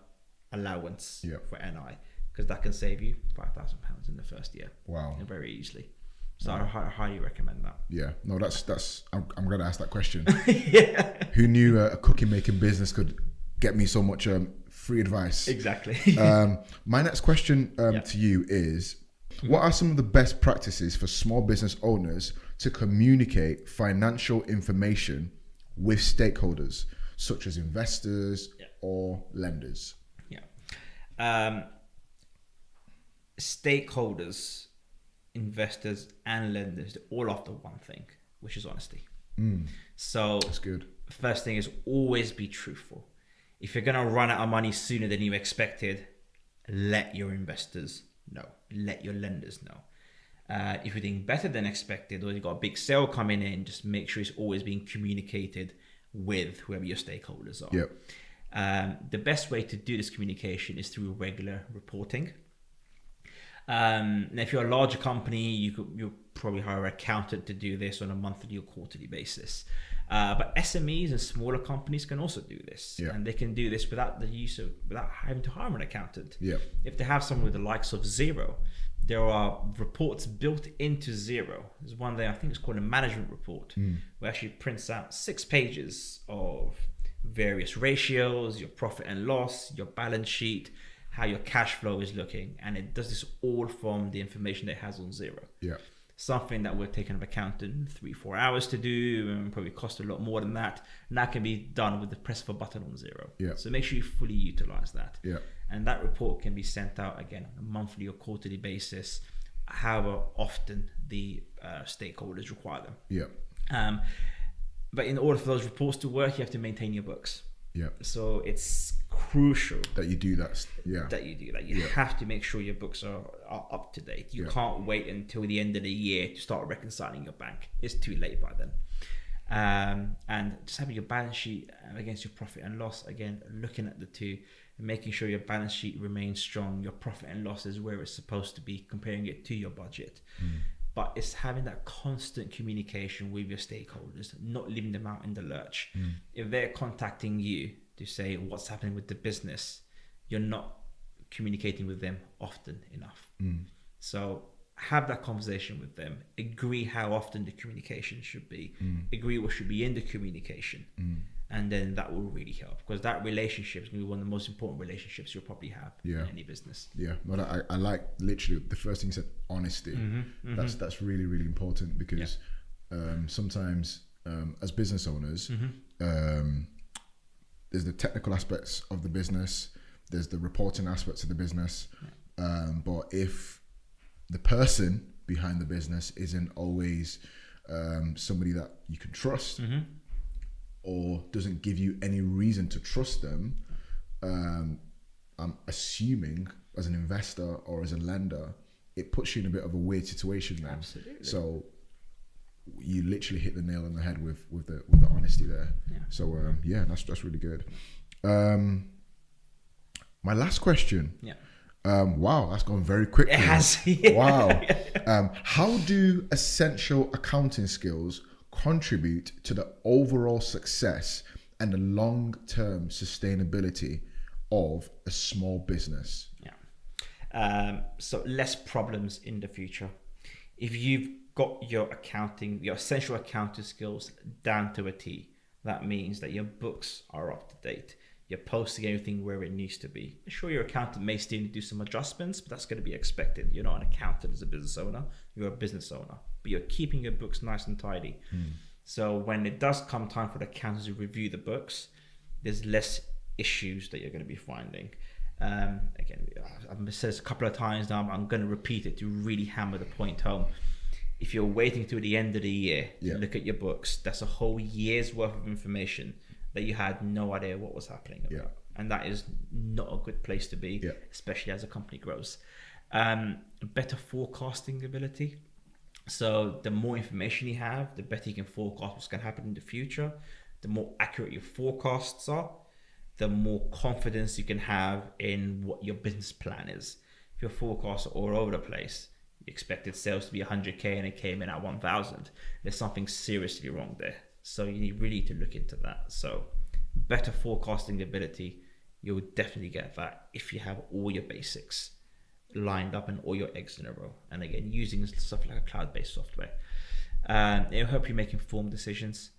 allowance for NI, because that can save you £5,000 in the first year. Wow. Very easily. So I highly recommend that. Yeah. No, that's. I'm going to ask that question. Yeah. Who knew a cookie making business could get me so much free advice? Exactly. My next question to you is, what are some of the best practices for small business owners to communicate financial information with stakeholders, such as investors or lenders? Yeah. Stakeholders, investors, and lenders, they're all after one thing, which is honesty. So that's good. First thing is always be truthful. If you're going to run out of money sooner than you expected, let your investors know, let your lenders know. If you're doing better than expected, or you've got a big sale coming in, just make sure it's always being communicated with whoever your stakeholders are. Yep. The best way to do this communication is through regular reporting. Now, if you're a larger company, you'll probably hire an accountant to do this on a monthly or quarterly basis. But SMEs and smaller companies can also do this, and they can do this without having to hire an accountant. Yeah. If they have someone with the likes of Xero, there are reports built into Xero. There's one there, I think it's called a management report, where it actually prints out 6 pages of various ratios, your profit and loss, your balance sheet, how your cash flow is looking, and it does this all from the information that it has on Xero. Yeah. Something that would take an accountant 3-4 hours to do, and probably cost a lot more than that. And that can be done with the press of a button on Xero. Yeah. So make sure you fully utilize that. Yeah. And that report can be sent out again on a monthly or quarterly basis, however often the stakeholders require them. Yeah. But in order for those reports to work, you have to maintain your books. Yeah. So it's crucial that you do that. Yeah. That you do that. You have to make sure your books are up to date. You can't wait until the end of the year to start reconciling your bank. It's too late by then. And just having your balance sheet against your profit and loss, again, looking at the two and making sure your balance sheet remains strong, your profit and loss is where it's supposed to be, comparing it to your budget. But it's having that constant communication with your stakeholders, not leaving them out in the lurch. If they're contacting you to say what's happening with the business, you're not communicating with them often enough. So have that conversation with them, agree how often the communication should be, agree what should be in the communication, and then that will really help, because that relationship is going to be one of the most important relationships you'll probably have in any business. Yeah, but I like literally the first thing you said, honesty. That's really, really important, because sometimes as business owners, there's the technical aspects of the business, there's the reporting aspects of the business, but if the person behind the business isn't always somebody that you can trust, or doesn't give you any reason to trust them, I'm assuming as an investor or as a lender, it puts you in a bit of a weird situation then. Absolutely. So you literally hit the nail on the head with the honesty there. Yeah. So that's really good. My last question. Yeah. Wow, that's gone very quickly. It has. Wow. How do essential accounting skills contribute to the overall success and the long-term sustainability of a small business? Yeah. So less problems in the future. If you've got your essential accounting skills down to a T, that means that your books are up to date. You're posting everything where it needs to be. Sure, your accountant may still need to do some adjustments, but that's going to be expected. You're not an accountant as a business owner. You're a business owner, but you're keeping your books nice and tidy. So when it does come time for the accountants to review the books, there's less issues that you're going to be finding. Again, I've said this a couple of times now, I'm going to repeat it to really hammer the point home. If you're waiting till the end of the year to look at your books, that's a whole year's worth of information that you had no idea what was happening about. And that is not a good place to be, especially as a company grows. Better forecasting ability. So the more information you have, the better you can forecast what's going to happen in the future. The more accurate your forecasts are, the more confidence you can have in what your business plan is. If your forecasts are all over the place, you expected sales to be 100k and it came in at 1,000, there's something seriously wrong there. So you really need to look into that. So better forecasting ability, you'll definitely get that if you have all your basics lined up and all your eggs in a row. And again, using stuff like a cloud-based software. It'll help you make informed decisions.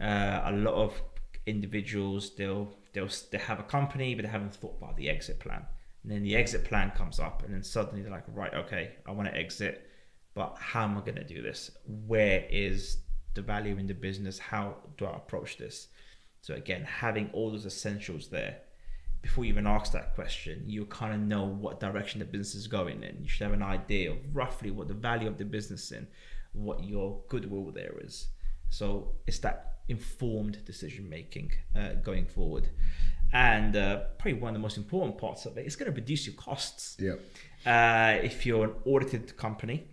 A lot of individuals, they'll have a company, but they haven't thought about the exit plan. And then the exit plan comes up, and then suddenly they're like, right, okay, I want to exit, but how am I going to do this? Where is the value in the business? How do I approach this? So again, having all those essentials there, before you even ask that question, you kind of know what direction the business is going in. You should have an idea of roughly what the value of the business is, what your goodwill there is. So it's that informed decision making going forward. And probably one of the most important parts of it is going to reduce your costs. If you're an audited company,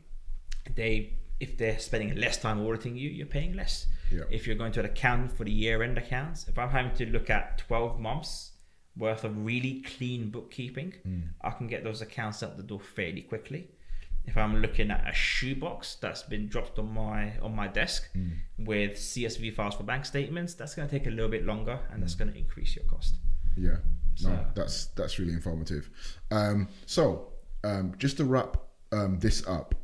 if they're spending less time auditing you, you're paying less. If you're going to an accountant for the year-end accounts, if I'm having to look at 12 months worth of really clean bookkeeping, I can get those accounts out the door fairly quickly. If I'm looking at a shoebox that's been dropped on my desk with CSV files for bank statements, that's going to take a little bit longer, and that's going to increase your cost. That's really informative. So just to wrap this up,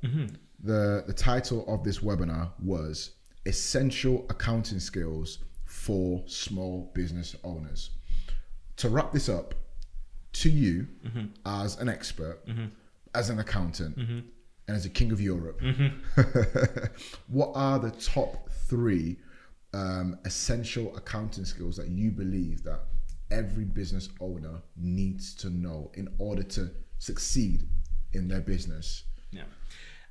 the title of this webinar was Essential Accounting Skills for Small Business Owners. To wrap this up, to you as an expert, as an accountant, and as a king of Europe, what are the top 3 essential accounting skills that you believe that every business owner needs to know in order to succeed in their business?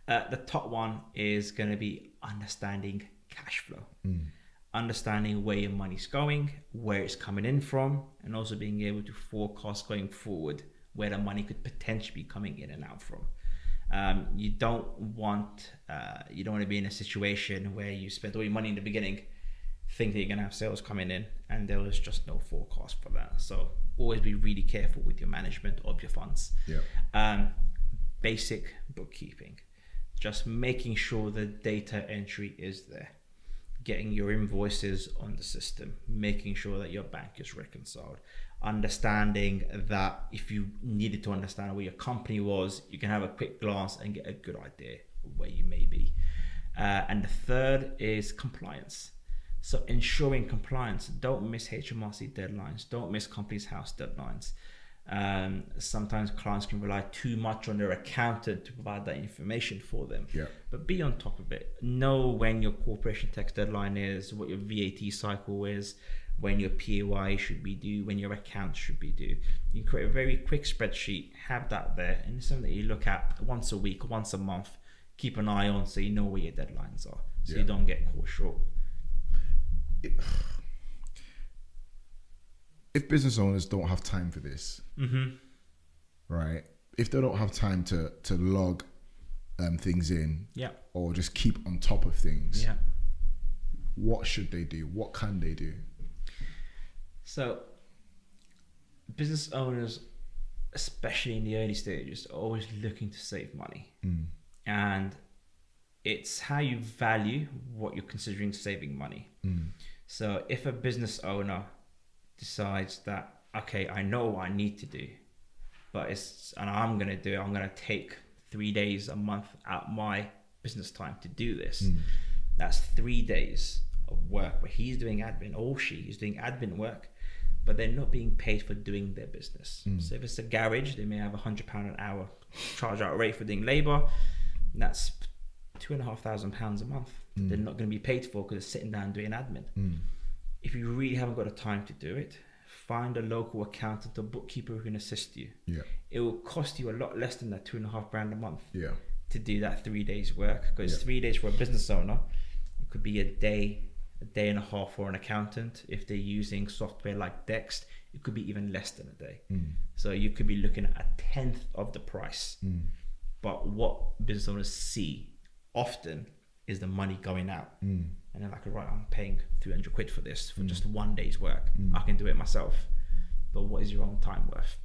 The top one is going to be understanding cash flow. Understanding where your money's going, where it's coming in from, and also being able to forecast going forward where the money could potentially be coming in and out from. You don't want to be in a situation where you spend all your money in the beginning, think that you're going to have sales coming in, and there is just no forecast for that. So always be really careful with your management of your funds. Basic bookkeeping, just making sure the data entry is there. getting your invoices on the system, making sure that your bank is reconciled, understanding that if you needed to understand where your company was, you can have a quick glance and get a good idea of where you may be. And the third is compliance. So ensuring compliance, don't miss HMRC deadlines, don't miss Companies House deadlines. Sometimes clients can rely too much on their accountant to provide that information for them. Yeah. But be on top of it. Know when your corporation tax deadline is, what your VAT cycle is, when your PAY should be due, when your accounts should be due. You can create a very quick spreadsheet, have that there, and it's something that you look at once a week, once a month. Keep an eye on so you know where your deadlines are, so you don't get caught short. If business owners don't have time for this, right? If they don't have time to log things in, or just keep on top of things, what should they do? What can they do? So, business owners, especially in the early stages, are always looking to save money, and it's how you value what you're considering saving money. So, if a business owner decides that, okay, I know what I need to do, and I'm going to do it, I'm going to take 3 days a month out my business time to do this. That's 3 days of work where he's doing admin, or she is doing admin work, but they're not being paid for doing their business. So if it's a garage, they may have £100 an hour charge out rate for doing labour, and that's £2,500 a month. They're not going to be paid for because they're sitting down doing admin. If you really haven't got the time to do it, find a local accountant or bookkeeper who can assist you. It will cost you a lot less than that £2,500 a month to do that 3 days work, because 3 days for a business owner, it could be a day and a half for an accountant. If they're using software like Dext, it could be even less than a day. So you could be looking at a 1/10 of the price. But what business owners see often is the money going out. And they're like, right, I'm paying 300 quid for this for just 1 day's work. I can do it myself. But what is your own time worth?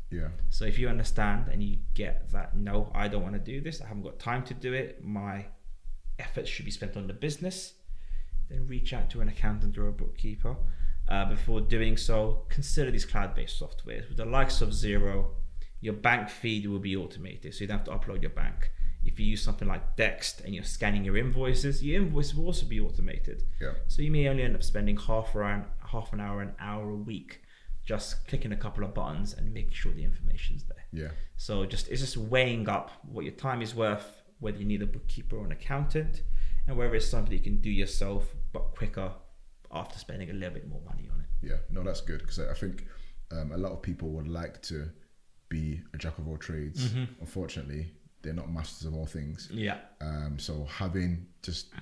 So if you understand and you get that, no, I don't want to do this, I haven't got time to do it, my efforts should be spent on the business, then reach out to an accountant or a bookkeeper. Before doing so, consider these cloud-based softwares. With the likes of Xero, your bank feed will be automated, so you don't have to upload your bank. If you use something like Dext and you're scanning your invoices will also be automated. So you may only end up spending half an hour, an hour a week, just clicking a couple of buttons and making sure the information's there. So it's just weighing up what your time is worth, whether you need a bookkeeper or an accountant, and whether it's something you can do yourself but quicker after spending a little bit more money on it. No, that's good, because I think a lot of people would like to be a jack of all trades. Unfortunately, they're not masters of all things. So having just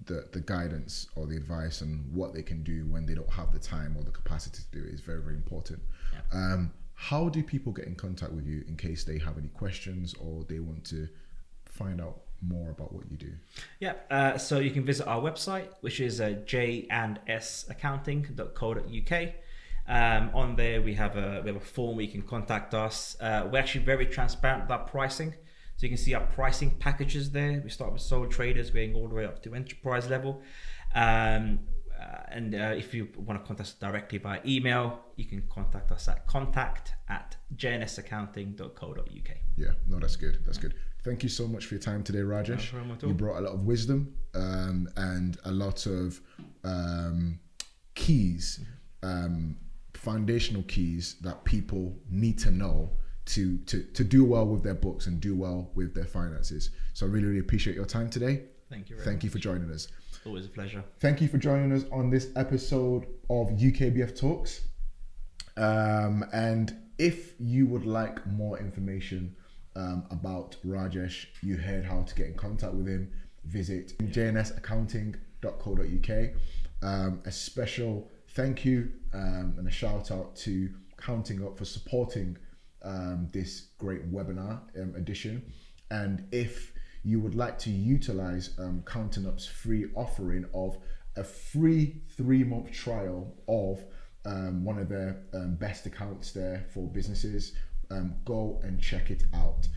the guidance or the advice on what they can do when they don't have the time or the capacity to do it is very, very important. How do people get in contact with you in case they have any questions or they want to find out more about what you do? So you can visit our website, which is J&S Accounting.co.uk. On there we have a form where you can contact us. We're actually very transparent with our pricing, so you can see our pricing packages there. We start with sole traders going all the way up to enterprise level, and if you want to contact us directly by email, you can contact us at contact@jnsaccounting.co.uk. No, that's good. Thank you so much for your time today, Rajesh. You brought a lot of wisdom and a lot of keys, foundational keys that people need to know to do well with their books and do well with their finances. So I really, really appreciate your time today. Thank you. Thank you for joining us. Always a pleasure. Thank you for joining us on this episode of UKBF Talks. And if you would like more information about Rajesh, you heard how to get in contact with him, visit jnsaccounting.co.uk. A special thank you and a shout out to Countingup for supporting this great webinar edition. And if you would like to utilize Countingup's free offering of a free 3-month trial of one of their best accounts there for businesses, go and check it out.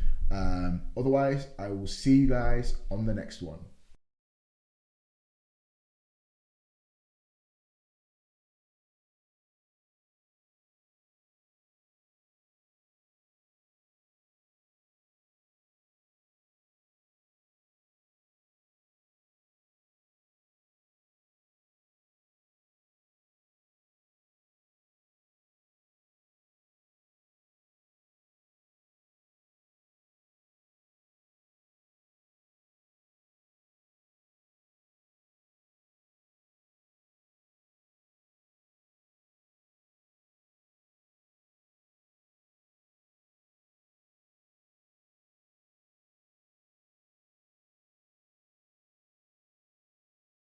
Otherwise, I will see you guys on the next one.